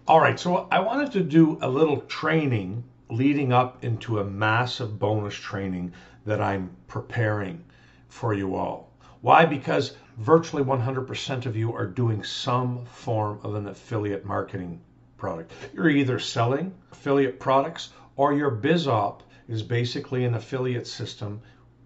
All right, so I wanted to do a little training leading up into a massive bonus training that I'm preparing for you all. Why? Because virtually 100% of you are doing some form of an affiliate marketing product. You're either selling affiliate products or your BizOp is basically an affiliate system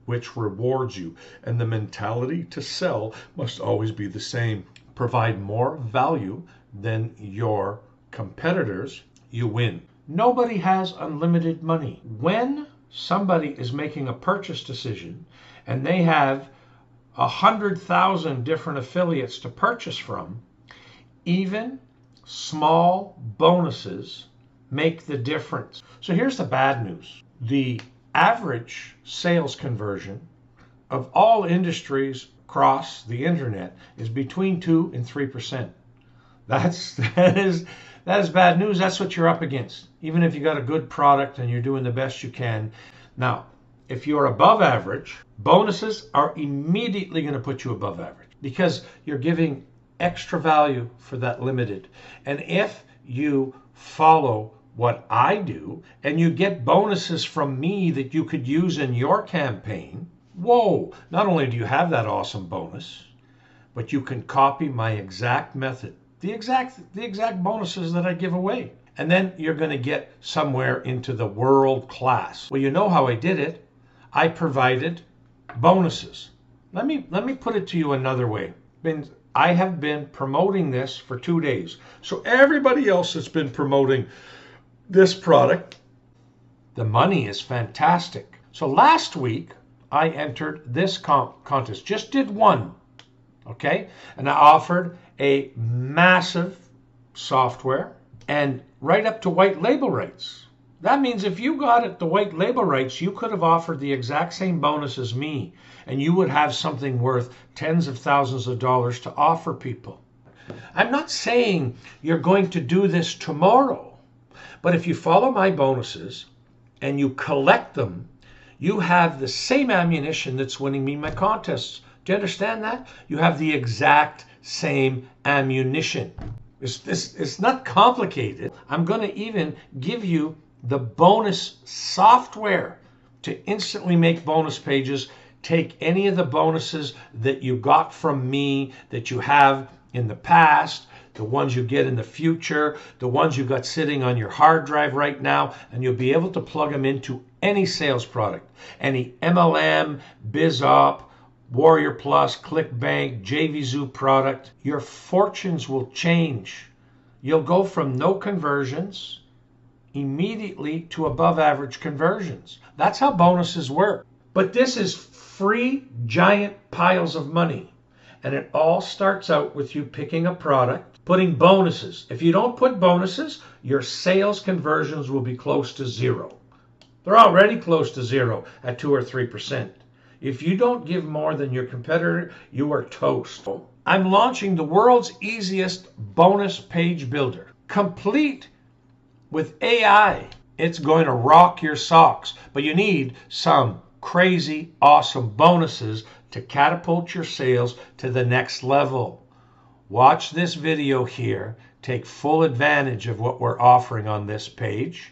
which rewards you. And the mentality to sell must always be the same. Provide more value than your competitors, you win. Nobody has unlimited money. When somebody is making a purchase decision and they have 100,000 different affiliates to purchase from, even small bonuses make the difference. So here's the bad news. The average sales conversion of all industries across the internet is between 2 and 3%. That is bad news. That's what you're up against. Even if you got a good product and you're doing the best you can. Now, if you're above average, bonuses are immediately going to put you above average because you're giving extra value for that limited. And if you follow what I do and you get bonuses from me that you could use in your campaign, whoa, not only do you have that awesome bonus, but you can copy my exact method, the exact bonuses that I give away. And then you're going to get somewhere into the world class. Well, you know how I did it. I provided bonuses. Let me put it to you another way. I have been promoting this for 2 days. So everybody else that's been promoting this product, the money is fantastic. So last week I entered this contest, just did one, okay? And I offered a massive software and right up to white label rights. That means if you got it the white label rights, you could have offered the exact same bonus as me, and you would have something worth tens of thousands of dollars to offer people. I'm not saying you're going to do this tomorrow, but if you follow my bonuses and you collect them, you have the same ammunition that's winning me my contests. Do you understand that? You have the exact same ammunition. It's not complicated. I'm going to even give you the bonus software to instantly make bonus pages. Take any of the bonuses that you got from me that you have in the past, the ones you get in the future, the ones you got sitting on your hard drive right now, and you'll be able to plug them into any sales product, any MLM, BizOp, Warrior Plus, ClickBank, JVZoo product. Your fortunes will change. You'll go from no conversions immediately to above average conversions. That's how bonuses work. But this is free giant piles of money. And it all starts out with you picking a product, putting bonuses. If you don't put bonuses, your sales conversions will be close to zero. They're already close to zero at 2 or 3%. If you don't give more than your competitor, you are toast. I'm launching the world's easiest bonus page builder, complete with AI. It's going to rock your socks, but you need some crazy, awesome bonuses to catapult your sales to the next level. Watch this video here. Take full advantage of what we're offering on this page.